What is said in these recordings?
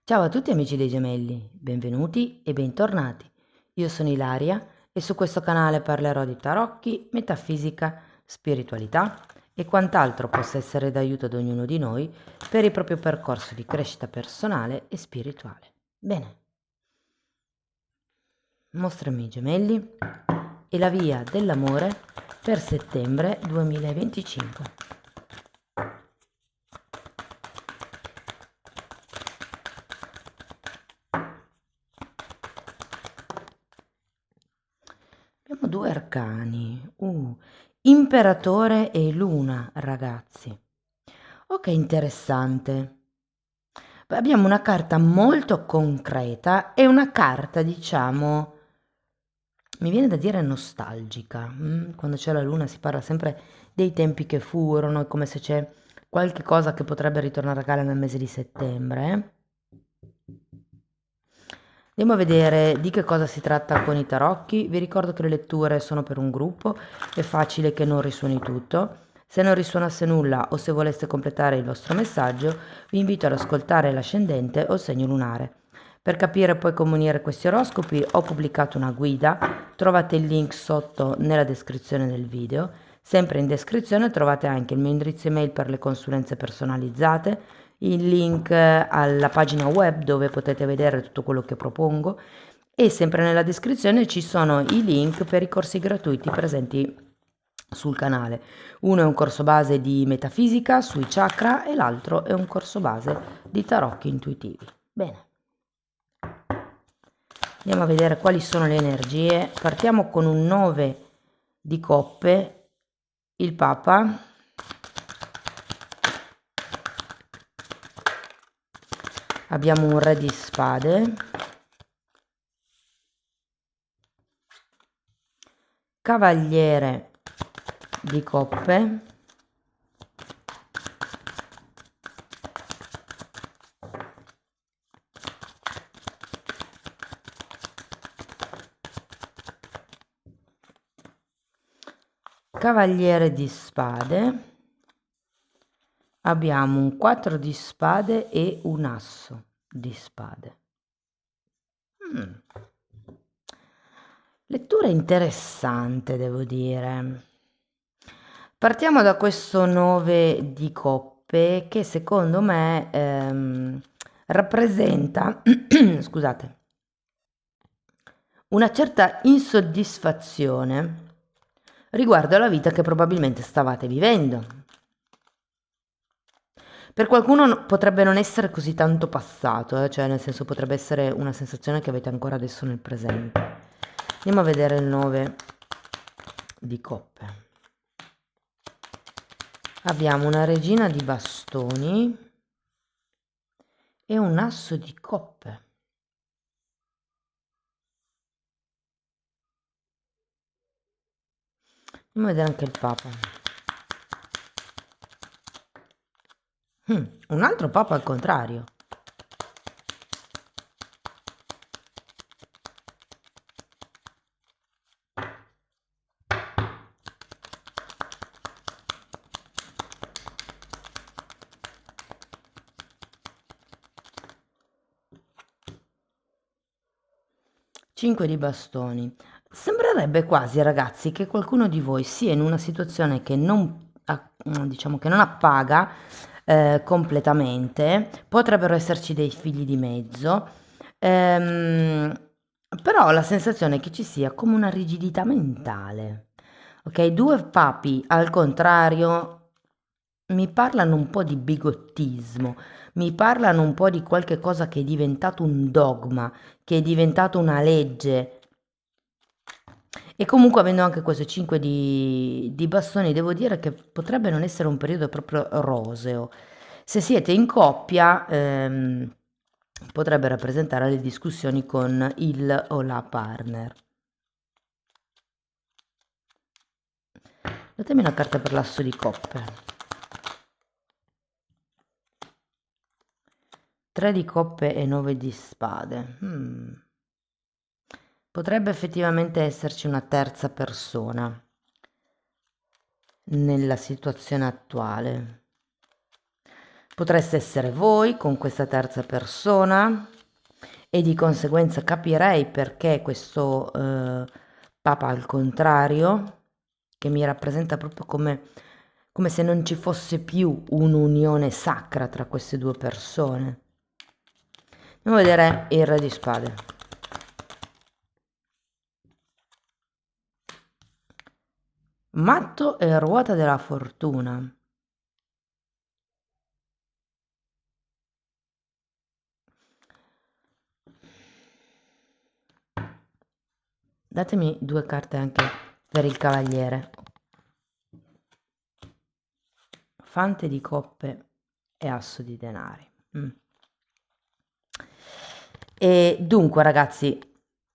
Ciao a tutti amici dei gemelli, benvenuti e bentornati. Io sono Ilaria e su questo canale parlerò di tarocchi, metafisica, spiritualità e quant'altro possa essere d'aiuto ad ognuno di noi per il proprio percorso di crescita personale e spirituale. Bene, mostrami i gemelli e la via dell'amore per settembre 2025. Abbiamo due arcani, imperatore e luna, ragazzi. Oh, che interessante. Beh, abbiamo una carta molto concreta e una carta, diciamo, mi viene da dire nostalgica. Quando c'è la luna si parla sempre dei tempi che furono, è come se c'è qualche cosa che potrebbe ritornare a galla nel mese di settembre. Andiamo a vedere di che cosa si tratta con i tarocchi. Vi ricordo che le letture sono per un gruppo, è facile che non risuoni tutto. Se non risuonasse nulla o se voleste completare il vostro messaggio, vi invito ad ascoltare l'ascendente o il segno lunare. Per capire poi come unire questi oroscopi ho pubblicato una guida, trovate il link sotto nella descrizione del video. Sempre in descrizione trovate anche il mio indirizzo email per le consulenze personalizzate, il link alla pagina web dove potete vedere tutto quello che propongo e sempre nella descrizione ci sono i link per i corsi gratuiti presenti sul canale. Uno è un corso base di metafisica sui chakra e l'altro è un corso base di tarocchi intuitivi. Bene, andiamo a vedere quali sono le energie. Partiamo con un 9 di coppe, il Papa. Abbiamo un Re di spade, Cavaliere di coppe, Cavaliere di spade, abbiamo un 4 di spade e un asso di spade. Lettura interessante, devo dire. Partiamo da questo 9 di coppe che secondo me rappresenta, scusate, una certa insoddisfazione riguardo alla vita che probabilmente stavate vivendo. Per qualcuno potrebbe non essere così tanto passato, cioè nel senso potrebbe essere una sensazione che avete ancora adesso nel presente. Andiamo a vedere il 9 di coppe. Abbiamo una regina di bastoni e un asso di coppe. Andiamo a vedere anche il Papa. Un altro Papa al contrario. Cinque di bastoni. Sembrerebbe quasi, ragazzi, che qualcuno di voi sia in una situazione che non, diciamo che non appaga completamente. Potrebbero esserci dei figli di mezzo, però ho la sensazione che ci sia come una rigidità mentale. Ok, due papi al contrario mi parlano un po' di bigottismo, mi parlano un po' di qualche cosa che è diventato un dogma, che è diventato una legge. E comunque avendo anche questo 5 di bastoni, devo dire che potrebbe non essere un periodo proprio roseo. Se siete in coppia, potrebbe rappresentare le discussioni con il o la partner. Datemi una carta per l'asso di coppe. 3 di coppe e 9 di spade. Potrebbe effettivamente esserci una terza persona nella situazione attuale. Potreste essere voi con questa terza persona e di conseguenza capirei perché questo Papa al contrario, che mi rappresenta proprio come se non ci fosse più un'unione sacra tra queste due persone. Andiamo a vedere il Re di Spade. Matto e ruota della fortuna. Datemi due carte anche per il cavaliere. Fante di coppe e asso di denari. E dunque, ragazzi,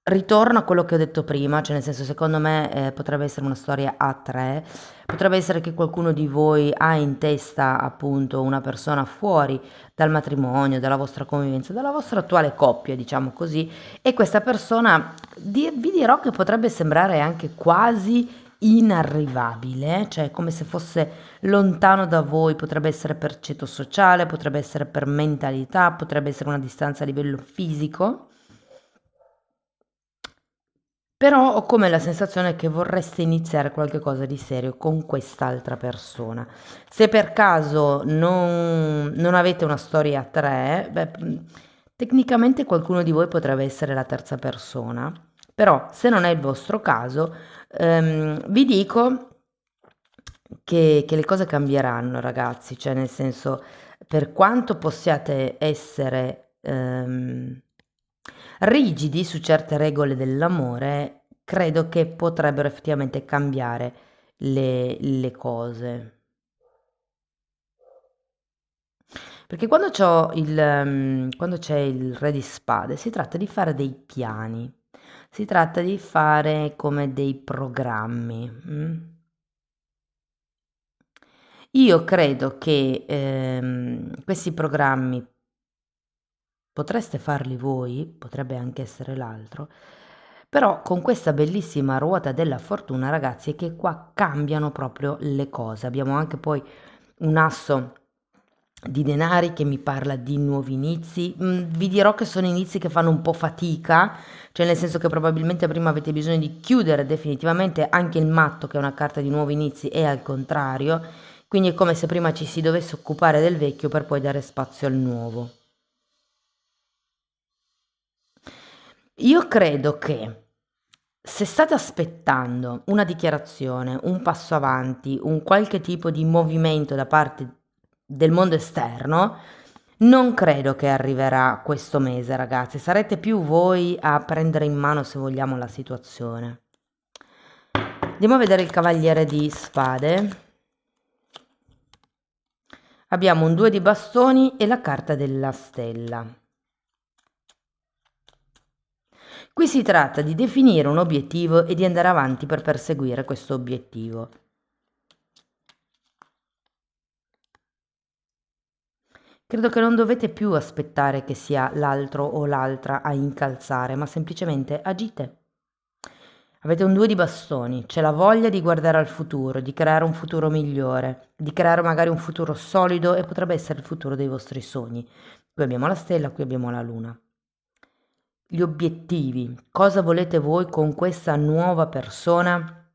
ritorno a quello che ho detto prima, cioè nel senso, secondo me potrebbe essere una storia a tre, potrebbe essere che qualcuno di voi ha in testa appunto una persona fuori dal matrimonio, dalla vostra convivenza, dalla vostra attuale coppia, diciamo così, e questa persona vi dirò che potrebbe sembrare anche quasi inarrivabile, cioè come se fosse lontano da voi, potrebbe essere per ceto sociale, potrebbe essere per mentalità, potrebbe essere una distanza a livello fisico, però ho come la sensazione che vorreste iniziare qualcosa di serio con quest'altra persona. Se per caso non avete una storia a tre, beh, tecnicamente qualcuno di voi potrebbe essere la terza persona, però se non è il vostro caso, vi dico che le cose cambieranno, ragazzi, cioè nel senso, per quanto possiate essere rigidi su certe regole dell'amore, credo che potrebbero effettivamente cambiare le cose. Perché quando c'è il re di spade, si tratta di fare dei piani, si tratta di fare come dei programmi. Io credo che questi programmi potreste farli voi, potrebbe anche essere l'altro, però con questa bellissima ruota della fortuna, ragazzi, è che qua cambiano proprio le cose. Abbiamo anche poi un asso di denari che mi parla di nuovi inizi. Vi dirò che sono inizi che fanno un po' fatica, cioè nel senso che probabilmente prima avete bisogno di chiudere definitivamente. Anche il matto, che è una carta di nuovi inizi, è al contrario, quindi è come se prima ci si dovesse occupare del vecchio per poi dare spazio al nuovo. Io credo che se state aspettando una dichiarazione, un passo avanti, un qualche tipo di movimento da parte del mondo esterno, non credo che arriverà questo mese, ragazzi. Sarete più voi a prendere in mano, se vogliamo, la situazione. Andiamo a vedere il cavaliere di spade. Abbiamo un 2 di bastoni e la carta della stella. Qui si tratta di definire un obiettivo e di andare avanti per perseguire questo obiettivo. Credo che non dovete più aspettare che sia l'altro o l'altra a incalzare, ma semplicemente agite. Avete un 2 di bastoni, c'è la voglia di guardare al futuro, di creare un futuro migliore, di creare magari un futuro solido e potrebbe essere il futuro dei vostri sogni. Qui abbiamo la stella, qui abbiamo la luna. Gli obiettivi, cosa volete voi con questa nuova persona?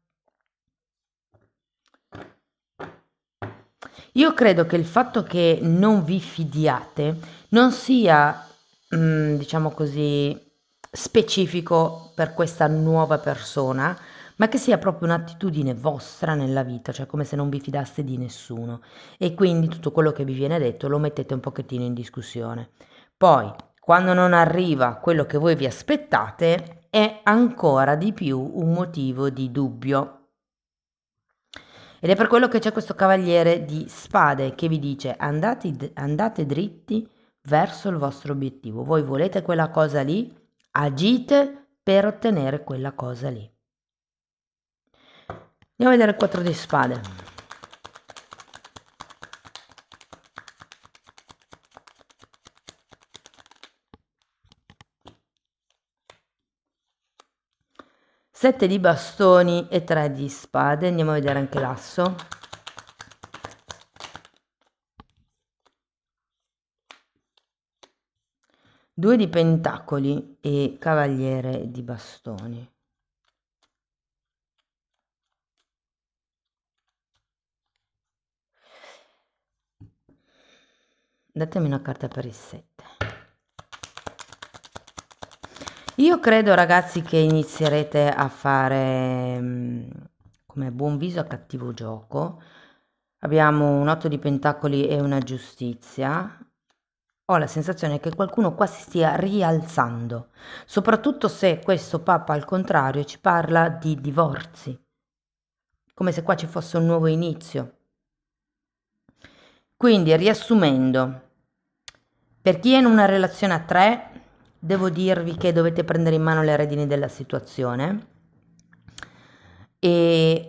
Io credo che il fatto che non vi fidiate non sia, diciamo così, specifico per questa nuova persona, ma che sia proprio un'attitudine vostra nella vita, cioè come se non vi fidaste di nessuno e quindi tutto quello che vi viene detto lo mettete un pochettino in discussione. Poi, quando non arriva quello che voi vi aspettate, è ancora di più un motivo di dubbio. Ed è per quello che c'è questo cavaliere di spade che vi dice andate dritti verso il vostro obiettivo. Voi volete quella cosa lì, agite per ottenere quella cosa lì. Andiamo a vedere il 4 di spade. Sette di bastoni e 3 di spade. Andiamo a vedere anche l'asso. 2 di pentacoli e cavaliere di bastoni. Datemi una carta per il 7. Io credo, ragazzi, che inizierete a fare come buon viso a cattivo gioco. Abbiamo un 8 di pentacoli e una giustizia. Ho la sensazione che qualcuno qua si stia rialzando, soprattutto se questo Papa al contrario ci parla di divorzi, come se qua ci fosse un nuovo inizio. Quindi, riassumendo, per chi è in una relazione a 3, devo dirvi che dovete prendere in mano le redini della situazione e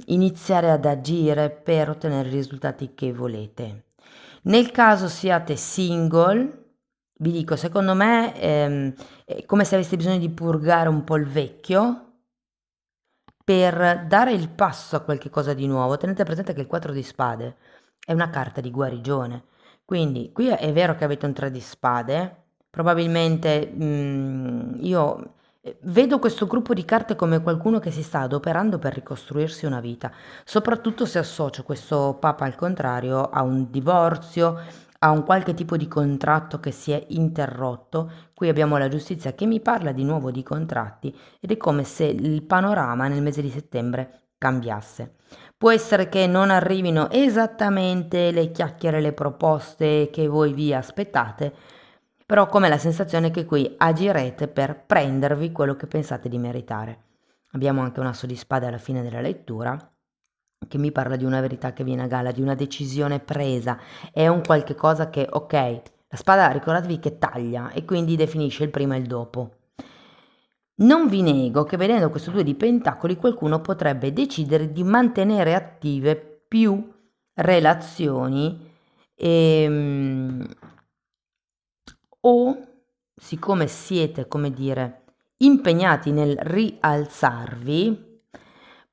iniziare ad agire per ottenere i risultati che volete. Nel caso siate single, vi dico, secondo me è come se aveste bisogno di purgare un po' il vecchio per dare il passo a qualche cosa di nuovo. Tenete presente che il 4 di spade è una carta di guarigione, quindi qui è vero che avete un 3 di spade, probabilmente io vedo questo gruppo di carte come qualcuno che si sta adoperando per ricostruirsi una vita, soprattutto se associo questo Papa al contrario a un divorzio, a un qualche tipo di contratto che si è interrotto. Qui abbiamo la giustizia che mi parla di nuovo di contratti ed è come se il panorama nel mese di settembre cambiasse. Può essere che non arrivino esattamente le chiacchiere, le proposte che voi vi aspettate, però ho come la sensazione che qui agirete per prendervi quello che pensate di meritare. Abbiamo anche un asso di spade alla fine della lettura che mi parla di una verità che viene a galla, di una decisione presa, è un qualche cosa che, ok, la spada ricordatevi che taglia e quindi definisce il prima e il dopo. Non vi nego che vedendo questo 2 di pentacoli qualcuno potrebbe decidere di mantenere attive più relazioni o siccome siete, come dire, impegnati nel rialzarvi,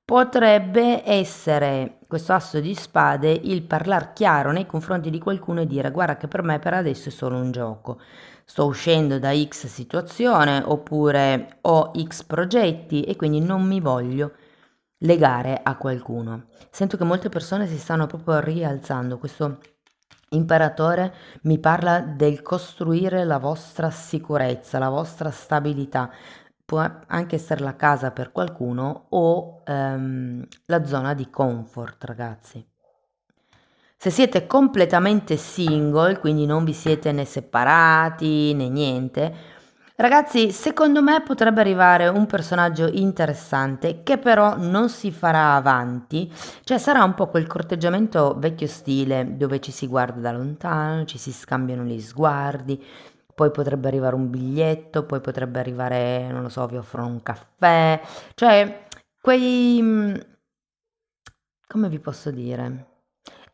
potrebbe essere questo asso di spade il parlar chiaro nei confronti di qualcuno e dire guarda che per me per adesso è solo un gioco, sto uscendo da X situazione oppure ho X progetti e quindi non mi voglio legare a qualcuno. Sento che molte persone si stanno proprio rialzando, questo imperatore mi parla del costruire la vostra sicurezza, la vostra stabilità. Può anche essere la casa per qualcuno o la zona di comfort, ragazzi. Se siete completamente single, quindi non vi siete né separati né niente, ragazzi, secondo me potrebbe arrivare un personaggio interessante che però non si farà avanti, cioè sarà un po' quel corteggiamento vecchio stile dove ci si guarda da lontano, ci si scambiano gli sguardi, poi potrebbe arrivare un biglietto, poi potrebbe arrivare, non lo so, vi offrono un caffè, cioè quei... come vi posso dire?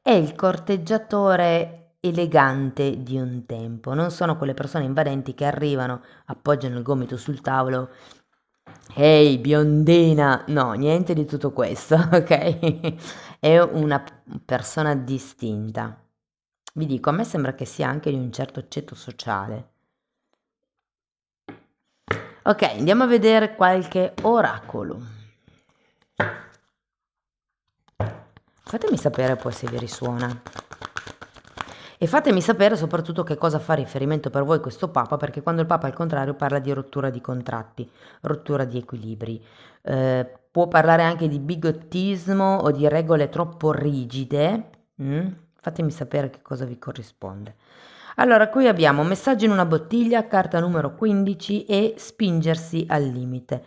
È il corteggiatore elegante di un tempo, non sono quelle persone invadenti che arrivano, appoggiano il gomito sul tavolo. Ehi, biondina! No, niente di tutto questo, ok? È una persona distinta. Vi dico, a me sembra che sia anche di un certo ceto sociale. Ok, andiamo a vedere qualche oracolo. Fatemi sapere poi se vi risuona. E fatemi sapere soprattutto che cosa fa riferimento per voi questo Papa, perché quando il Papa al contrario parla di rottura di contratti, rottura di equilibri, può parlare anche di bigottismo o di regole troppo rigide. Fatemi sapere che cosa vi corrisponde. Allora, qui abbiamo messaggio in una bottiglia, carta numero 15 e spingersi al limite.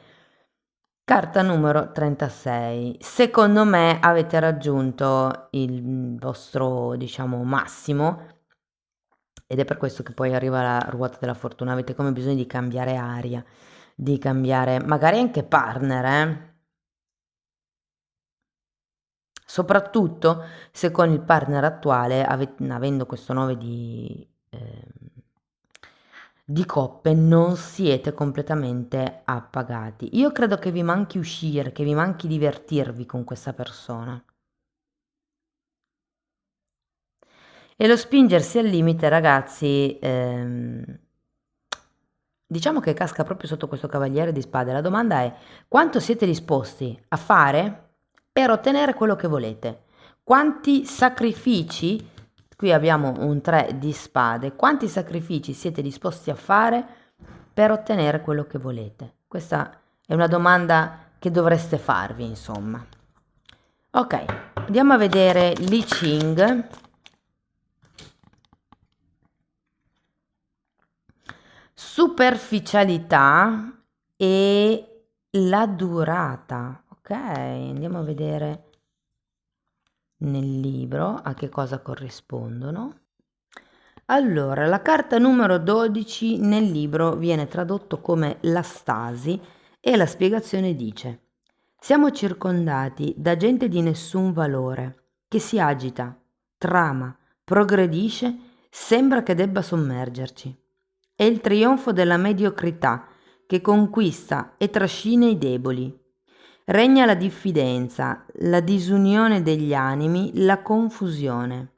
Carta numero 36. Secondo me avete raggiunto il vostro, diciamo, massimo ed è per questo che poi arriva la ruota della fortuna. Avete come bisogno di cambiare aria, di cambiare magari anche partner, Soprattutto se con il partner attuale, avendo questo 9 di coppe, non siete completamente appagati. Io credo che vi manchi uscire, che vi manchi divertirvi con questa persona. E lo spingersi al limite, ragazzi, diciamo che casca proprio sotto questo cavaliere di spade. La domanda è: quanto siete disposti a fare per ottenere quello che volete? Quanti sacrifici, qui abbiamo un 3 di spade, quanti sacrifici siete disposti a fare per ottenere quello che volete? Questa è una domanda che dovreste farvi, insomma. Ok, andiamo a vedere l'I Ching. Superficialità e la durata. Ok, andiamo a vedere nel libro a che cosa corrispondono. Allora, la carta numero 12 nel libro viene tradotto come la stasi e la spiegazione dice: siamo circondati da gente di nessun valore, che si agita, trama, progredisce, sembra che debba sommergerci. È il trionfo della mediocrità che conquista e trascina i deboli. Regna la diffidenza, la disunione degli animi, la confusione.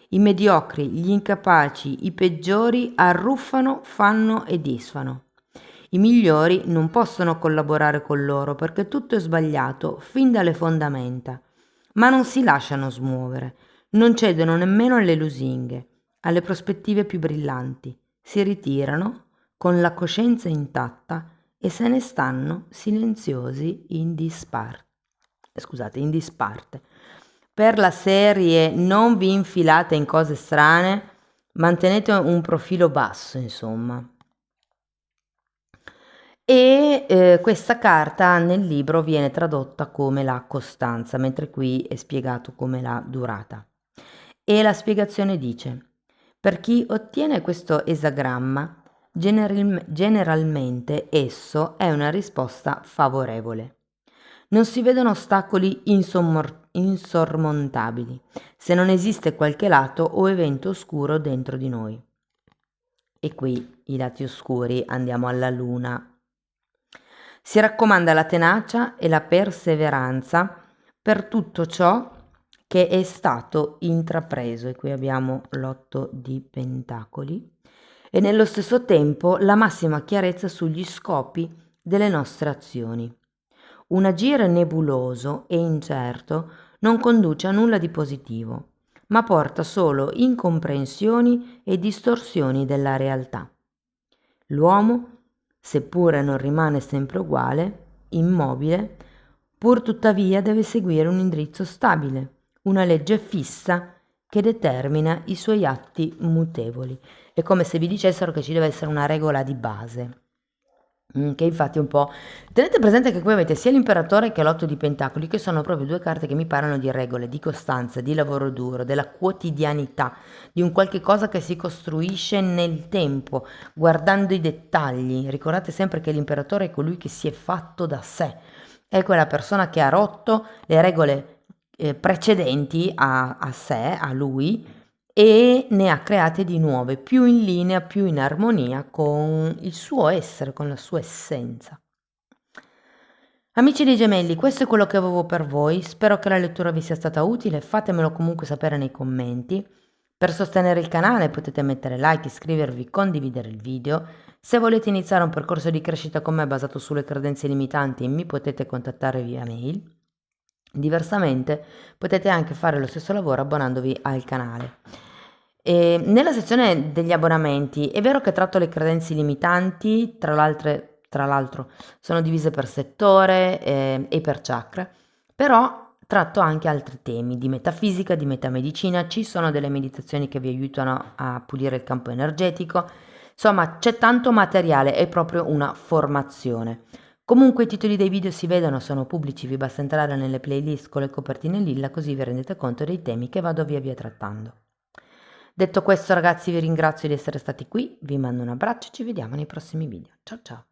I mediocri, gli incapaci, i peggiori arruffano, fanno e disfano. I migliori non possono collaborare con loro perché tutto è sbagliato fin dalle fondamenta, ma non si lasciano smuovere, non cedono nemmeno alle lusinghe, alle prospettive più brillanti. Si ritirano con la coscienza intatta e se ne stanno silenziosi in disparte. In disparte. Per la serie non vi infilate in cose strane, mantenete un profilo basso, insomma. E questa carta nel libro viene tradotta come la costanza, mentre qui è spiegato come la durata. E la spiegazione dice: per chi ottiene questo esagramma, generalmente esso è una risposta favorevole. Non si vedono ostacoli insormontabili, se non esiste qualche lato o evento oscuro dentro di noi. E qui i lati oscuri, andiamo alla luna. Si raccomanda la tenacia e la perseveranza per tutto ciò che è stato intrapreso. E qui abbiamo l'8 di pentacoli. E nello stesso tempo la massima chiarezza sugli scopi delle nostre azioni. Un agire nebuloso e incerto non conduce a nulla di positivo, ma porta solo incomprensioni e distorsioni della realtà. L'uomo, seppure non rimane sempre uguale, immobile, pur tuttavia deve seguire un indirizzo stabile, una legge fissa che determina i suoi atti mutevoli. È come se vi dicessero che ci deve essere una regola di base. Che infatti un po'. Tenete presente che qui avete sia l'imperatore che l'8 di pentacoli, che sono proprio due carte che mi parlano di regole, di costanza, di lavoro duro, della quotidianità, di un qualche cosa che si costruisce nel tempo, guardando i dettagli. Ricordate sempre che l'imperatore è colui che si è fatto da sé, è quella persona che ha rotto le regole precedenti a sé, a lui, e ne ha create di nuove, più in linea, più in armonia con il suo essere, con la sua essenza. Amici dei gemelli, questo è quello che avevo per voi, spero che la lettura vi sia stata utile, fatemelo comunque sapere nei commenti. Per sostenere il canale potete mettere like, iscrivervi, condividere il video. Se volete iniziare un percorso di crescita con me basato sulle credenze limitanti, mi potete contattare via mail. Diversamente potete anche fare lo stesso lavoro abbonandovi al canale. Nella sezione degli abbonamenti è vero che tratto le credenze limitanti, tra l'altro sono divise per settore e per chakra, però tratto anche altri temi di metafisica, di metamedicina, ci sono delle meditazioni che vi aiutano a pulire il campo energetico, insomma c'è tanto materiale, è proprio una formazione. Comunque i titoli dei video si vedono, sono pubblici, vi basta entrare nelle playlist con le copertine lilla così vi rendete conto dei temi che vado via via trattando. Detto questo ragazzi vi ringrazio di essere stati qui, vi mando un abbraccio e ci vediamo nei prossimi video. Ciao ciao!